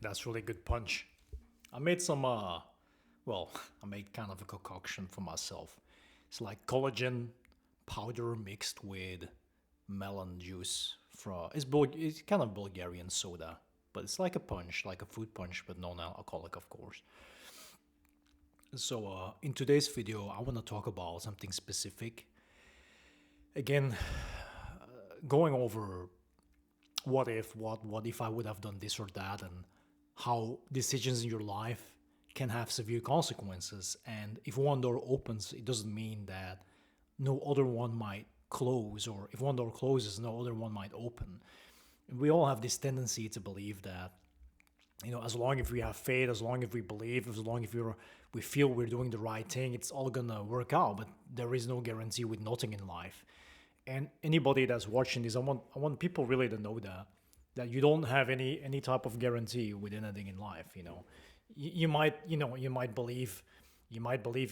That's really good punch. I made some, well, I made kind of a concoction for myself. It's like collagen powder mixed with melon juice from, it's kind of Bulgarian soda, but it's like a punch, like a fruit punch, but non-alcoholic, of course. So, in today's video, I want to talk about something specific. Again, going over what if I would have done this or that, and how decisions in your life can have severe consequences. And if one door opens, it doesn't mean that no other one might close, or if one door closes, no other one might open. And we all have this tendency to believe that, as long as we have faith, as long as we believe, as long as we feel we're doing the right thing, it's all gonna work out. But there is no guarantee with nothing in life. And anybody that's watching this, I want people really to know that you don't have any type of guarantee with anything in life. You might believe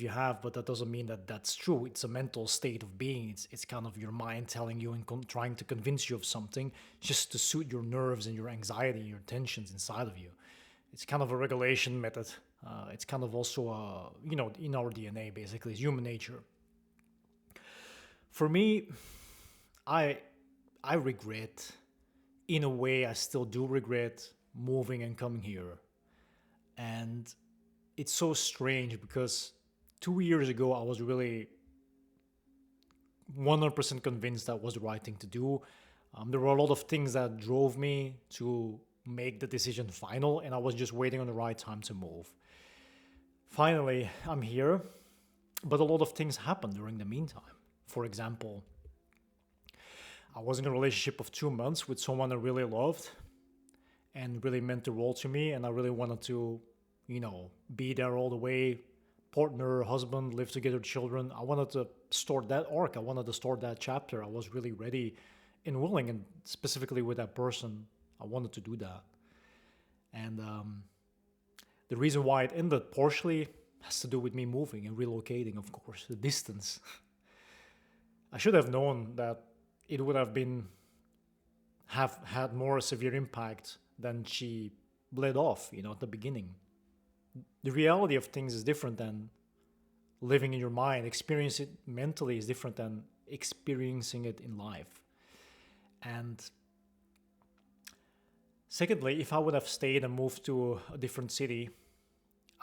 you have, but that doesn't mean that that's true. It's a mental state of being. It's kind of your mind telling you and trying to convince you of something just to suit your nerves and your anxiety and your tensions inside of you. It's kind of a regulation method. It's kind of also in our DNA, basically. It's human nature. For me, I I regret, in a way, I still do regret moving and coming here. And it's so strange because 2 years ago I was really 100% convinced that was the right thing to do. There were a lot of things that drove me to make the decision final, and I was just waiting on the right time to move. Finally, I'm here, but a lot of things happened during the meantime. For example, I was in a relationship of 2 months with someone I really loved and really meant the world to me, and I really wanted to, be there all the way. Partner, husband, live together, children. I wanted to start that arc. I wanted to start that chapter. I was really ready and willing, and specifically with that person, I wanted to do that. And the reason why it ended partially has to do with me moving and relocating, of course, the distance. I should have known that it would have had more severe impact than she bled off, at the beginning. The reality of things is different than living in your mind. Experiencing it mentally is different than experiencing it in life. And secondly, if I would have stayed and moved to a different city,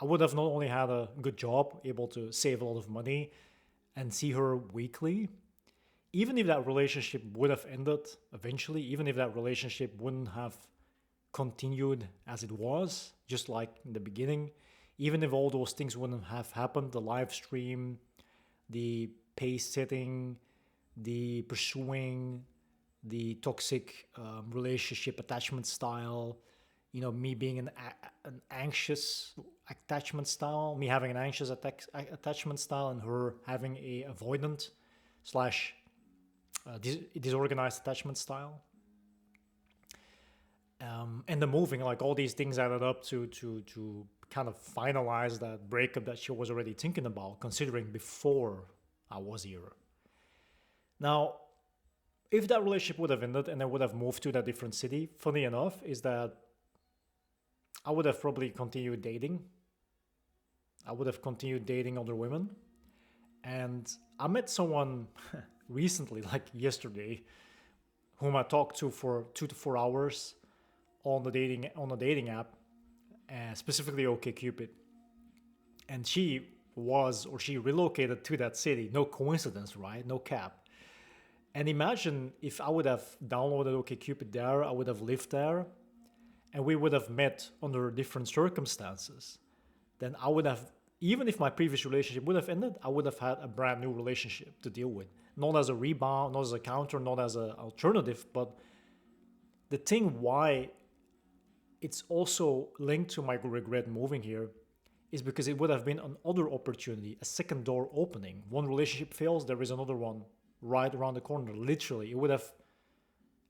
I would have not only had a good job, able to save a lot of money and see her weekly, even if that relationship would have ended eventually, even if that relationship wouldn't have continued as it was, just like in the beginning, even if all those things wouldn't have happened, the live stream, the pace setting, the pursuing, the toxic relationship attachment style, me being an anxious attachment style, me having an anxious attachment style, and her having a avoidant slash disorganized attachment style. And the moving, like all these things added up to kind of finalize that breakup that she was already thinking about, considering before I was here. Now, if that relationship would have ended and I would have moved to that different city, funny enough, is that I would have probably continued dating. I would have continued dating other women. And I met someone recently, like yesterday, whom I talked to for 2 to 4 hours on the dating app, specifically OkCupid. And she relocated to that city. No coincidence, right? No cap. And imagine if I would have downloaded OkCupid there, I would have lived there, and we would have met under different circumstances. Then I would have, even if my previous relationship would have ended, I would have had a brand new relationship to deal with. Not as a rebound, not as a counter, not as an alternative, but the thing why it's also linked to my regret moving here is because it would have been another opportunity, a second door opening. One relationship fails, there is another one right around the corner. Literally, it would have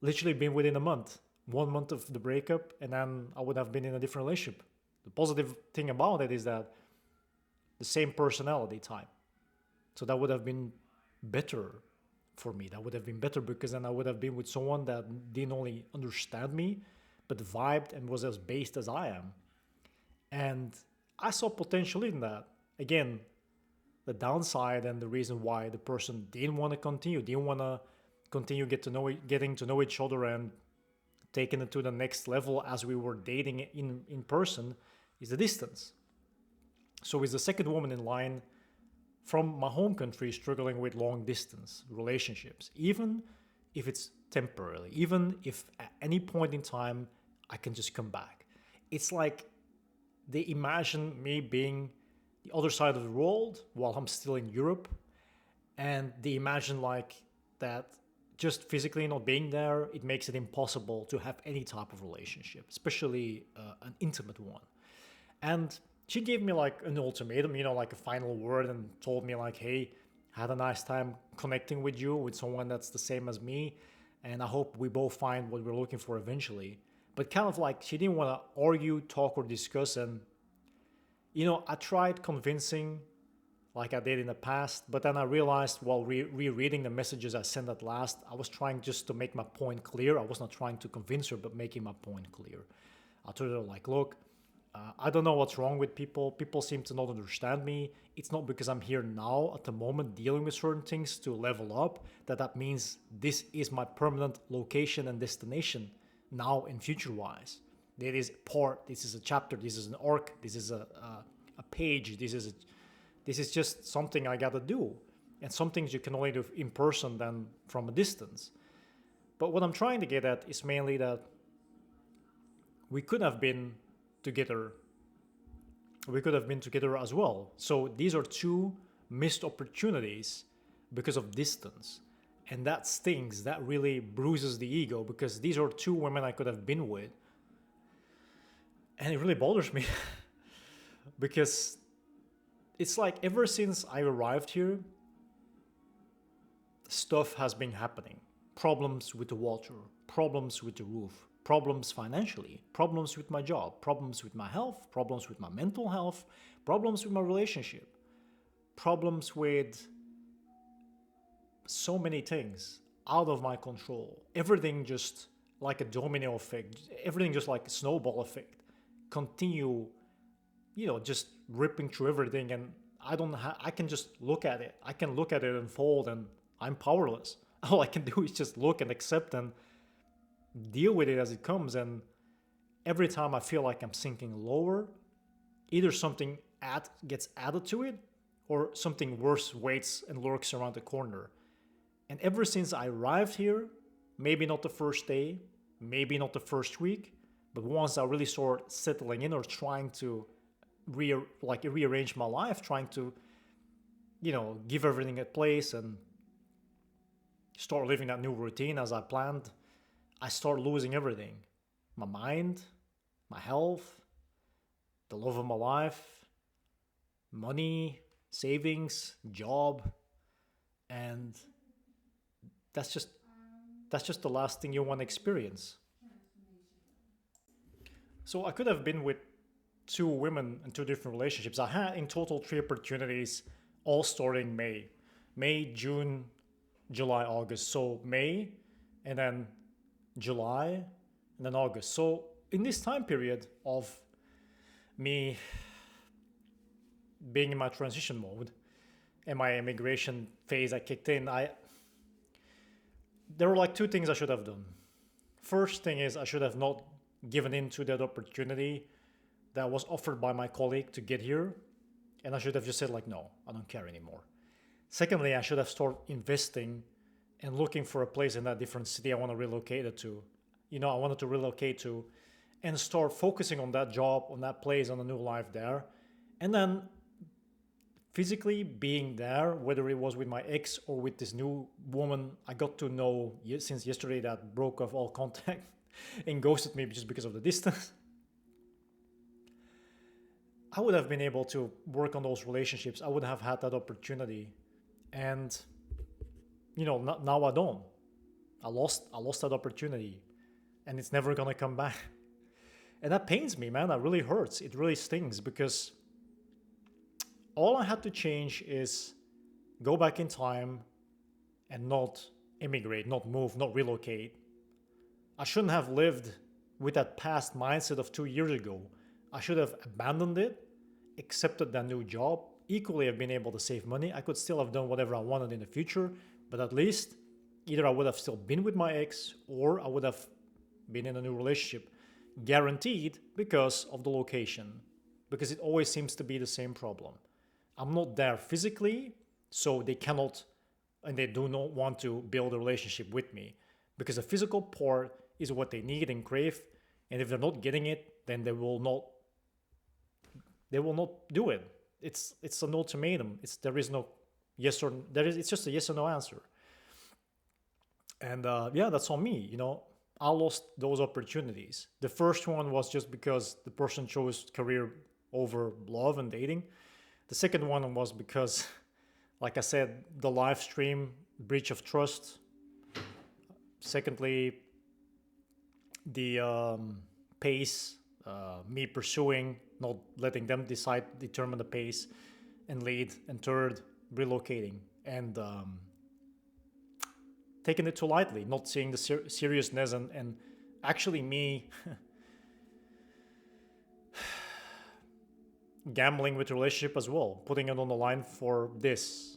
literally been within a month, 1 month of the breakup, and then I would have been in a different relationship. The positive thing about it is that the same personality type. So that would have been better for me. That would have been better because then I would have been with someone that didn't only understand me, but vibed and was as based as I am. And I saw potential in that. Again, the downside and the reason why the person didn't want to continue, getting to know each other and taking it to the next level as we were dating in person is the distance. So it's the second woman in line from my home country struggling with long distance relationships, even if it's temporarily, even if at any point in time I can just come back. It's like they imagine me being the other side of the world while I'm still in Europe, and they imagine like that just physically not being there, it makes it impossible to have any type of relationship, especially an intimate one. And she gave me like an ultimatum, like a final word, and told me like, hey, had a nice time connecting with you, with someone that's the same as me, and I hope we both find what we're looking for eventually. But kind of like she didn't want to argue, talk, or discuss. And I tried convincing like I did in the past, but then I realized while rereading the messages I sent at last, I was trying just to make my point clear. I was not trying to convince her, but making my point clear. I told her like, look, I don't know what's wrong with people. People seem to not understand me. It's not because I'm here now at the moment dealing with certain things to level up that means this is my permanent location and destination now and future wise. There is part, this is a chapter, this is an arc, this is a page, this is just something I gotta do. And some things you can only do in person than from a distance. But what I'm trying to get at is mainly that we could have been together. We could have been together as well. So these are two missed opportunities because of distance. And that stings, that really bruises the ego, because these are two women I could have been with. And it really bothers me because it's like ever since I arrived here, stuff has been happening. Problems with the water, problems with the roof, problems financially, problems with my job, problems with my health, problems with my mental health, problems with my relationship, problems with so many things out of my control. Everything just like a domino effect, everything just like a snowball effect. Continue, just ripping through everything, and I can just look at it. I can look at it unfold, and I'm powerless. All I can do is just look and accept and deal with it as it comes. And every time I feel like I'm sinking lower, either something gets added to it, or something worse waits and lurks around the corner. And ever since I arrived here, maybe not the first day, maybe not the first week, but once I really start settling in or trying to rearrange my life, trying to, give everything a place and start living that new routine as I planned, I start losing everything. My mind, my health, the love of my life, money, savings, job, and that's just the last thing you want to experience. So I could have been with two women in two different relationships. I had in total 3 opportunities, all starting May, June, July, August. So May, and then July, and then August. So in this time period of me being in my transition mode and my immigration phase I kicked in, there were like 2 things I should have done. First thing is I should have not given in to that opportunity that was offered by my colleague to get here, and I should have just said like, no, I don't care anymore. Secondly, I should have started investing and looking for a place in that different city I want to relocate it to. I wanted to relocate to, and start focusing on that job, on that place, on a new life there. And then physically being there, whether it was with my ex or with this new woman I got to know since yesterday that broke off all contact and ghosted me just because of the distance. I would have been able to work on those relationships. I would have had that opportunity. And, now I don't. I lost that opportunity, and it's never going to come back. And that pains me, man. That really hurts. It really stings, because all I had to change is go back in time and not immigrate, not move, not relocate. I shouldn't have lived with that past mindset of 2 years ago, I should have abandoned it, accepted that new job, equally have been able to save money. I could still have done whatever I wanted in the future, but at least either I would have still been with my ex or I would have been in a new relationship. Guaranteed, because of the location. Because it always seems to be the same problem. I'm not there physically, so they cannot and they do not want to build a relationship with me. Because the physical part is what they need and crave, and if they're not getting it, then they will not do it. It's an ultimatum. There is no yes or it's just a yes or no answer. And yeah, that's on me. I lost those opportunities. The first one was just because the person chose career over love and dating. The second one was because, like I said, the live stream, breach of trust. Secondly, the pace, me pursuing, not letting them determine the pace and lead. And third, relocating and taking it too lightly, not seeing the seriousness and actually me gambling with the relationship as well, putting it on the line for this.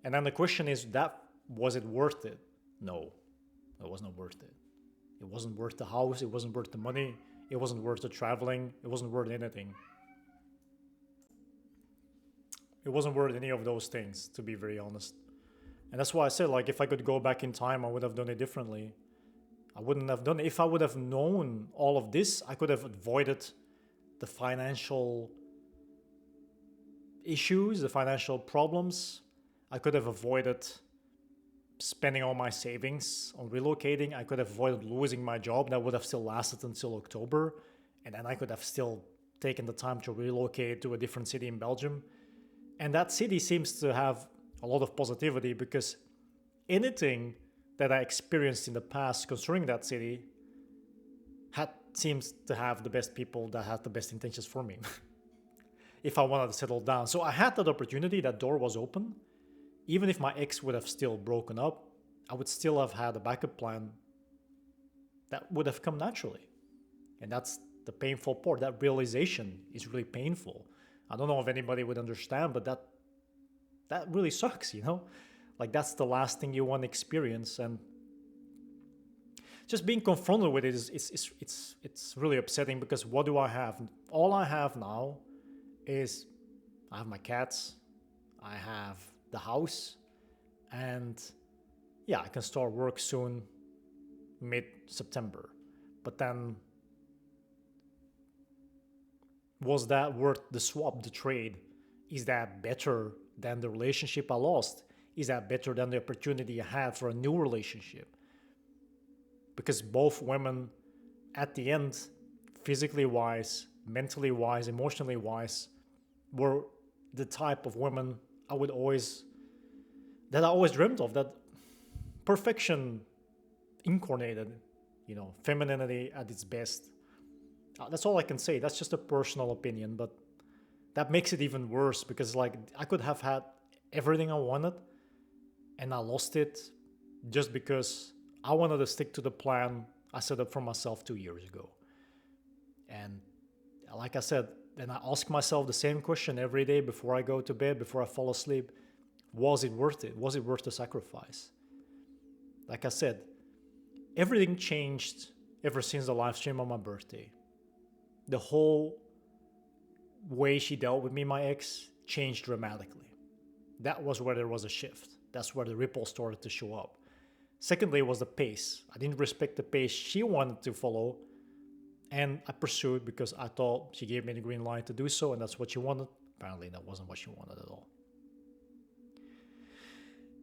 And then the question is, was it worth it? No, it was not worth it. It wasn't worth the house, it wasn't worth the money, it wasn't worth the traveling, it wasn't worth anything. It wasn't worth any of those things, to be very honest. And that's why I said, like, if I could go back in time, I would have done it differently. I wouldn't have done it. If I would have known all of this, I could have avoided the financial issues, the financial problems. I could have avoided spending all my savings on relocating. I could have avoided losing my job. That would have still lasted until October. And then I could have still taken the time to relocate to a different city in Belgium. And that city seems to have a lot of positivity, because anything that I experienced in the past concerning that city seems to have the best people that had the best intentions for me if I wanted to settle down. So I had that opportunity, that door was open. Even if my ex would have still broken up, I would still have had a backup plan that would have come naturally. And that's the painful part. That realization is really painful. I don't know if anybody would understand, but that really sucks, Like, that's the last thing you want to experience. And just being confronted with it it's really upsetting, because what do I have? All I have now is I have my cats, I have the house, and yeah, I can start work soon, mid-September. But then, was that worth the swap, the trade? Is that better than the relationship I lost? Is that better than the opportunity I had for a new relationship? Because both women, at the end, physically wise, mentally wise, emotionally wise, were the type of women I always dreamt of. That perfection incarnated, femininity at its best. That's all I can say. That's just a personal opinion, but that makes it even worse, because like, I could have had everything I wanted and I lost it just because I wanted to stick to the plan I set up for myself 2 years ago. And like I said, then I ask myself the same question every day before I go to bed, before I fall asleep. Was it worth it? Was it worth the sacrifice? Like I said, everything changed ever since the live stream on my birthday. The whole way she dealt with me, my ex, changed dramatically. That was where there was a shift. That's where the ripple started to show up. Secondly, was the pace. I didn't respect the pace she wanted to follow, and I pursued because I thought she gave me the green light to do so, and that's what she wanted. Apparently, that wasn't what she wanted at all.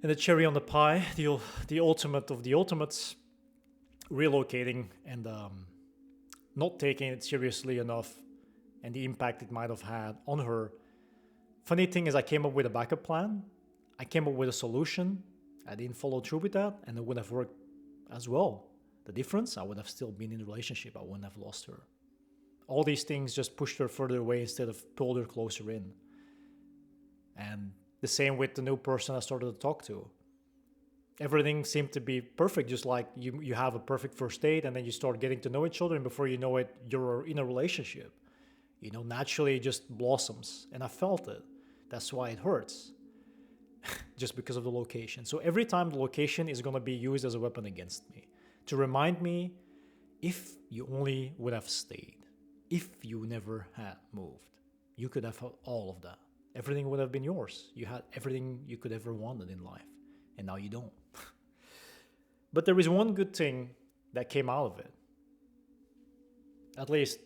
And the cherry on the pie, the ultimate of the ultimates, relocating and not taking it seriously enough, and the impact it might have had on her. Funny thing is, I came up with a backup plan. I came up with a solution. I didn't follow through with that, and it would have worked as well. The difference, I would have still been in the relationship. I wouldn't have lost her. All these things just pushed her further away instead of pulled her closer in. And the same with the new person I started to talk to. Everything seemed to be perfect, just like you have a perfect first date, and then you start getting to know each other, and before you know it, you're in a relationship. Naturally it just blossoms, and I felt it. That's why it hurts, just because of the location. So every time the location is going to be used as a weapon against me to remind me, if you only would have stayed, if you never had moved, you could have had all of that. Everything would have been yours. You had everything you could ever wanted in life, and now you don't. But there is one good thing that came out of it. At least,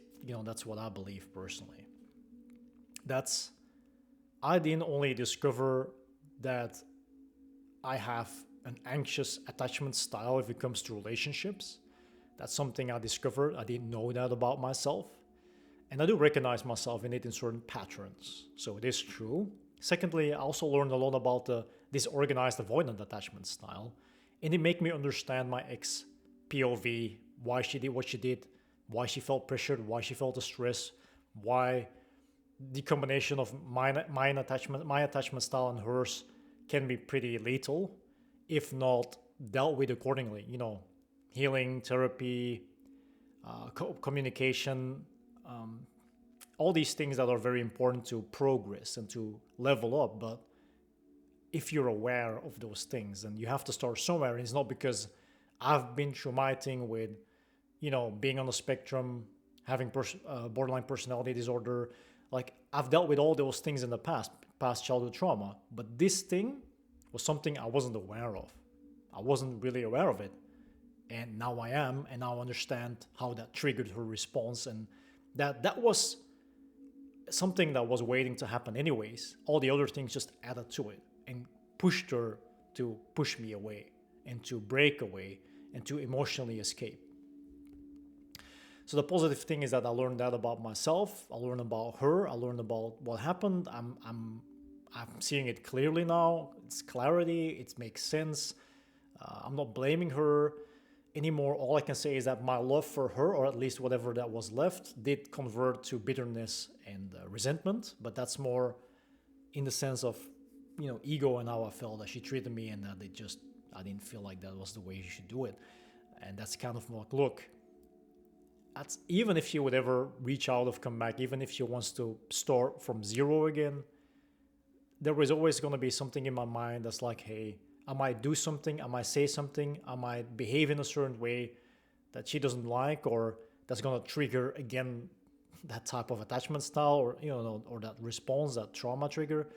that's what I believe personally. That's, I didn't only discover that I have an anxious attachment style if it comes to relationships. That's something I discovered. I didn't know that about myself. And I do recognize myself in it in certain patterns. So it is true. Secondly, I also learned a lot about the disorganized avoidant attachment style. And it made me understand my ex POV, why she did what she did, why she felt pressured, why she felt the stress, why the combination of my attachment style and hers can be pretty lethal if not dealt with accordingly. Healing, therapy, communication, all these things that are very important to progress and to level up. But if you're aware of those things, and you have to start somewhere, and it's not because I've been traumatizing with, being on the spectrum, having borderline personality disorder. Like, I've dealt with all those things in the past childhood trauma, but this thing was something I wasn't aware of. I wasn't really aware of it. And now I am, and now I understand how that triggered her response, and that was something that was waiting to happen anyways. All the other things just added to it and pushed her to push me away and to break away and to emotionally escape. So the positive thing is that I learned that about myself. I learned about her. I learned about what happened. I'm seeing it clearly now. It's clarity. It makes sense. I'm not blaming her anymore. All I can say is that my love for her, or at least whatever that was left, did convert to bitterness and resentment. But that's more in the sense of, ego and how I felt that she treated me, and that I didn't feel like that was the way she should do it. And that's kind of like, look, even if she would ever reach out or come back, even if she wants to start from zero again, there is always going to be something in my mind that's like, hey, I might do something, I might say something, I might behave in a certain way that she doesn't like, or that's going to trigger again that type of attachment style, or or that response, that trauma trigger,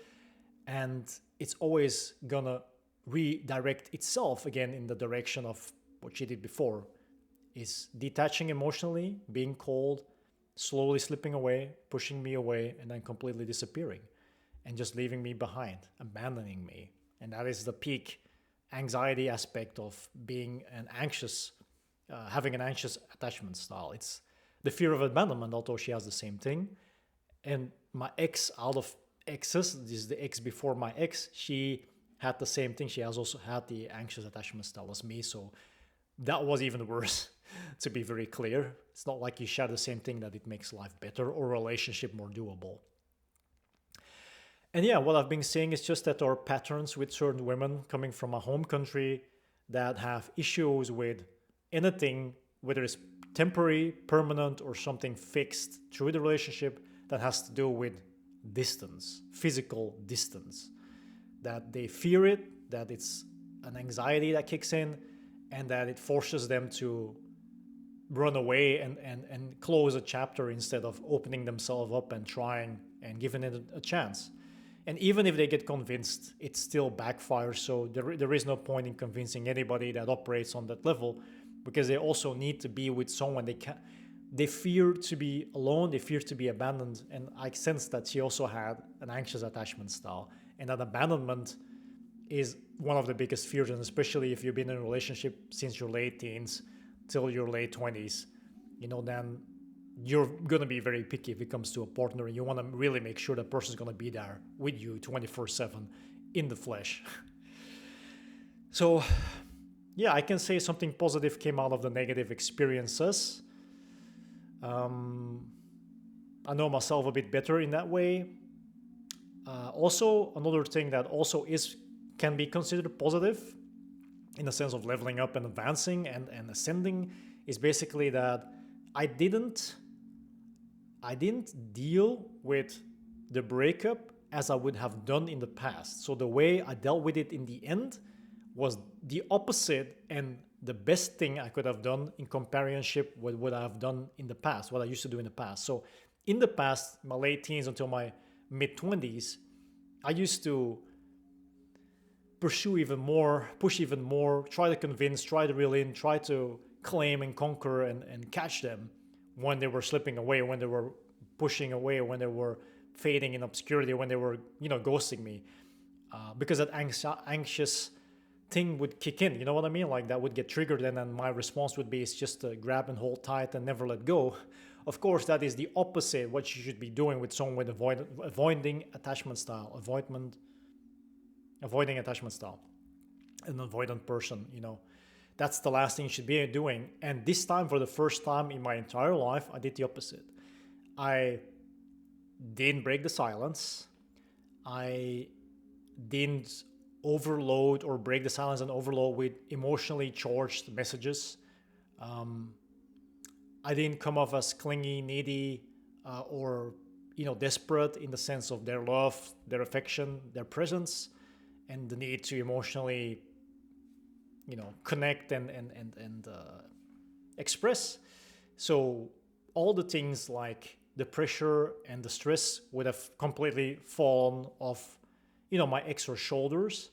and it's always going to redirect itself again in the direction of what she did before. Is detaching emotionally, being cold, slowly slipping away, pushing me away, and then completely disappearing and just leaving me behind, abandoning me. And that is the peak anxiety aspect of being having an anxious attachment style. It's the fear of abandonment, although she has the same thing. And my ex, out of exes, this is the ex before my ex, she had the same thing. She has also had the anxious attachment style as me. So that was even worse, to be very clear. It's not like you share the same thing that it makes life better or relationship more doable. And yeah, what I've been saying is just that there are patterns with certain women coming from my home country that have issues with anything, whether it's temporary, permanent, or something fixed through the relationship that has to do with distance, physical distance. That they fear it, that it's an anxiety that kicks in, and that it forces them to run away and close a chapter instead of opening themselves up and trying and giving it a chance. And even if they get convinced, it still backfires. So there is no point in convincing anybody that operates on that level, because they also need to be with someone. They fear to be alone, they fear to be abandoned. And I sense that she also had an anxious attachment style, and that abandonment is one of the biggest fears. And especially if you've been in a relationship since your late teens till your late 20s, then you're going to be very picky if it comes to a partner, and you want to really make sure that person's going to be there with you 24/7 in the flesh. So yeah, I can say something positive came out of the negative experiences. I know myself a bit better in that way. Also, another thing that also can be considered positive in the sense of leveling up and advancing and ascending, is basically that I didn't I didn't deal with the breakup as I would have done in the past. So the way I dealt with it in the end was the opposite and the best thing I could have done in comparison with what I have done in the past, what I used to do in the past. So in the past, my late teens until my mid 20s, I used to pursue even more, push even more, try to convince, try to reel in, try to claim and conquer and catch them when they were slipping away, when they were pushing away, when they were fading in obscurity, when they were, ghosting me. Because that anxious thing would kick in, you know what I mean? Like that would get triggered, and then my response would be, it's just to grab and hold tight and never let go. Of course, that is the opposite what you should be doing with someone with avoiding attachment style, avoiding attachment style, an avoidant person, That's the last thing you should be doing. And this time, for the first time in my entire life, I did the opposite. I didn't break the silence. I didn't overload or break the silence and overload with emotionally charged messages. I didn't come off as clingy, needy, or desperate in the sense of their love, their affection, their presence, and the need to emotionally connect and express. So all the things like the pressure and the stress would have completely fallen off my extra shoulders.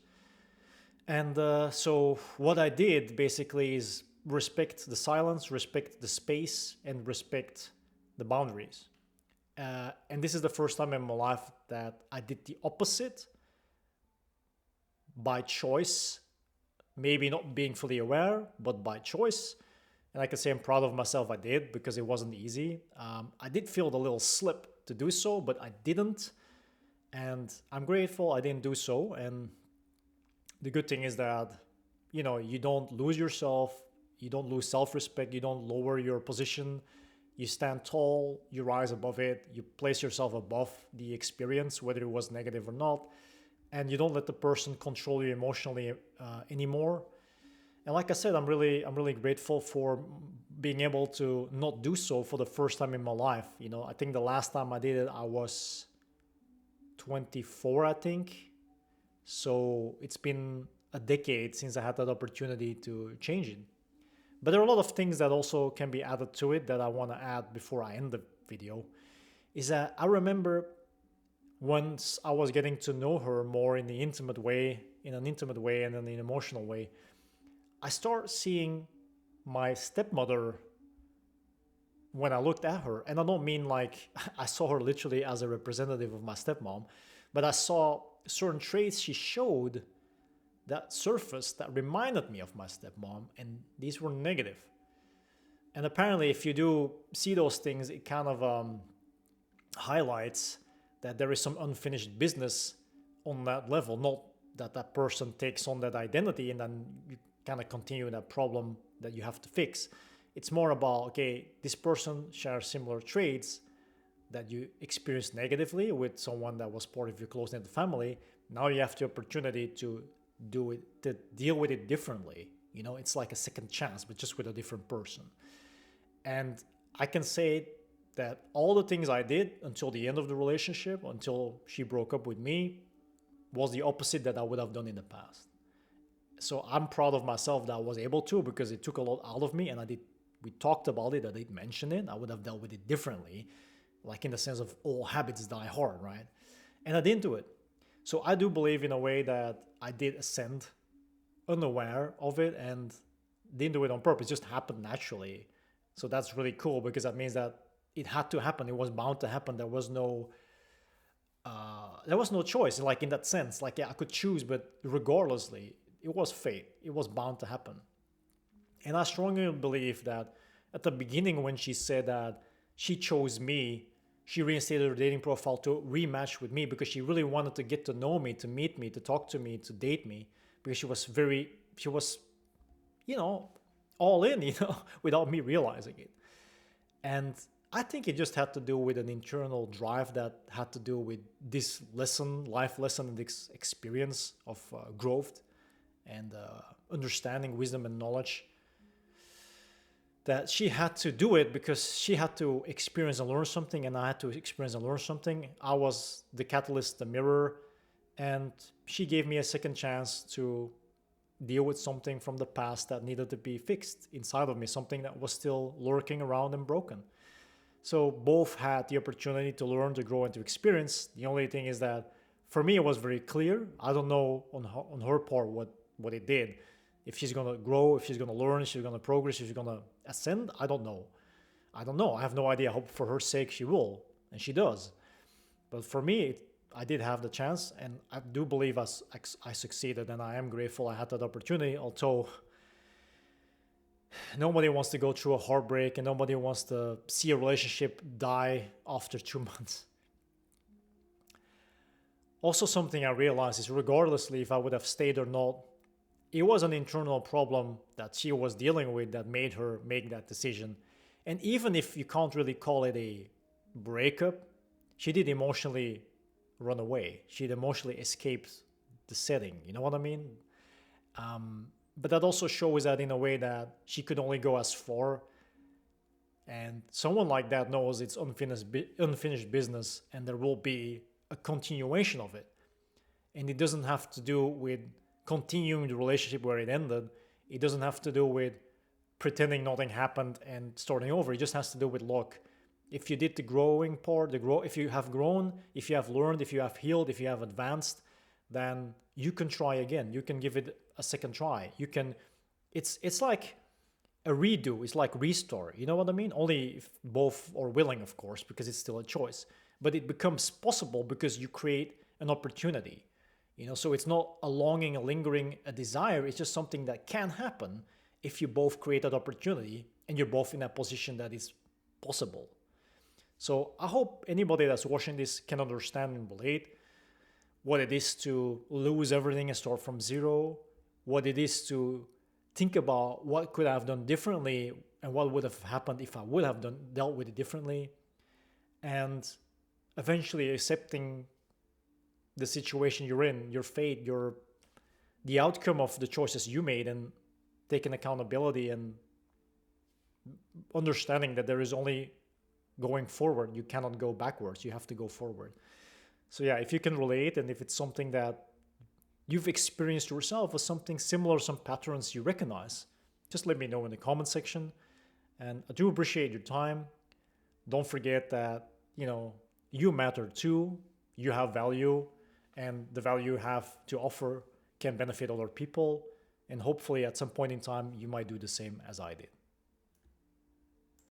And so what I did basically is respect the silence, respect the space, and respect the boundaries. And this is the first time in my life that I did the opposite by choice, maybe not being fully aware, but by choice. And I can say I'm proud of myself I did, because it wasn't easy. I did feel the little slip to do so, but I didn't. And I'm grateful I didn't do so. And the good thing is that, you don't lose yourself, you don't lose self-respect, you don't lower your position. You stand tall, you rise above it, you place yourself above the experience, whether it was negative or not. And you don't let the person control you emotionally anymore. And like I said, I'm really grateful for being able to not do so for the first time in my life. I think the last time I did it, I was 24, I think. So it's been a decade since I had that opportunity to change it. But there are a lot of things that also can be added to it that I want to add before I end the video. Is that I remember once I was getting to know her more in an intimate way and in an emotional way, I start seeing my stepmother when I looked at her. And I don't mean like I saw her literally as a representative of my stepmom, but I saw certain traits she showed that surfaced that reminded me of my stepmom, and these were negative. And apparently, if you do see those things, it kind of highlights that there is some unfinished business on that level. Not that that person takes on that identity and then you kind of continue that problem that you have to fix. It's more about, okay, this person shares similar traits that you experienced negatively with someone that was part of your close-knit family. Now you have the opportunity to deal with it differently. It's like a second chance, but just with a different person. And I can say that all the things I did until the end of the relationship, until she broke up with me, was the opposite that I would have done in the past. So I'm proud of myself that I was able to, because it took a lot out of me, and we talked about it, I did mention it. I would have dealt with it differently, like in the sense of all habits die hard, right? And I didn't do it. So I do believe in a way that I did ascend unaware of it and didn't do it on purpose. It just happened naturally. So that's really cool, because that means that it had to happen. It was bound to happen. There was no choice. Like in that sense, like, yeah, I could choose, but regardlessly, it was fate. It was bound to happen. And I strongly believe that at the beginning, when she said that she chose me, she reinstated her dating profile to rematch with me, because she really wanted to get to know me, to meet me, to talk to me, to date me, because she was, all in, without me realizing it. And I think it just had to do with an internal drive that had to do with this life lesson, and this experience of growth and understanding, wisdom, and knowledge, that she had to do it because she had to experience and learn something, and I had to experience and learn something. I was the catalyst, the mirror, and she gave me a second chance to deal with something from the past that needed to be fixed inside of me, something that was still lurking around and broken. So both had the opportunity to learn, to grow, and to experience. The only thing is that for me, it was very clear. I don't know on her part what it did. If she's going to grow, if she's going to learn, if she's going to progress, if she's going to ascend, I don't know. I don't know. I have no idea. I hope for her sake she will, and she does. But for me, I did have the chance, and I do believe I succeeded, and I am grateful I had that opportunity, although nobody wants to go through a heartbreak, and nobody wants to see a relationship die after 2 months. Also, something I realized is regardlessly if I would have stayed or not, it was an internal problem that she was dealing with that made her make that decision. And even if you can't really call it a breakup, she did emotionally run away. She'd emotionally escaped the setting. You know what I mean? But that also shows that in a way that she could only go as far. And someone like that knows it's unfinished business, and there will be a continuation of it. And it doesn't have to do with continuing the relationship where it ended. It doesn't have to do with pretending nothing happened and starting over. It just has to do with luck. If you did the growing part, if you have grown, if you have learned, if you have healed, if you have advanced, then you can try again. You can give it a second try. You can, it's like a redo. It's like restart. You know what I mean? Only if both are willing, of course, because it's still a choice. But it becomes possible because you create an opportunity. So it's not a longing, a lingering, a desire. It's just something that can happen if you both create that opportunity and you're both in a position that is possible. So I hope anybody that's watching this can understand and relate what it is to lose everything and start from zero, what it is to think about what could I have done differently and what would have happened if I would have dealt with it differently, and eventually accepting the situation you're in, your fate, the outcome of the choices you made, and taking accountability and understanding that there is only going forward. You cannot go backwards. You have to go forward. So yeah, if you can relate, and if it's something that you've experienced yourself or something similar, some patterns you recognize, just let me know in the comment section. And I do appreciate your time. Don't forget that, you matter too. You have value, and the value you have to offer can benefit other people. And hopefully at some point in time, you might do the same as I did.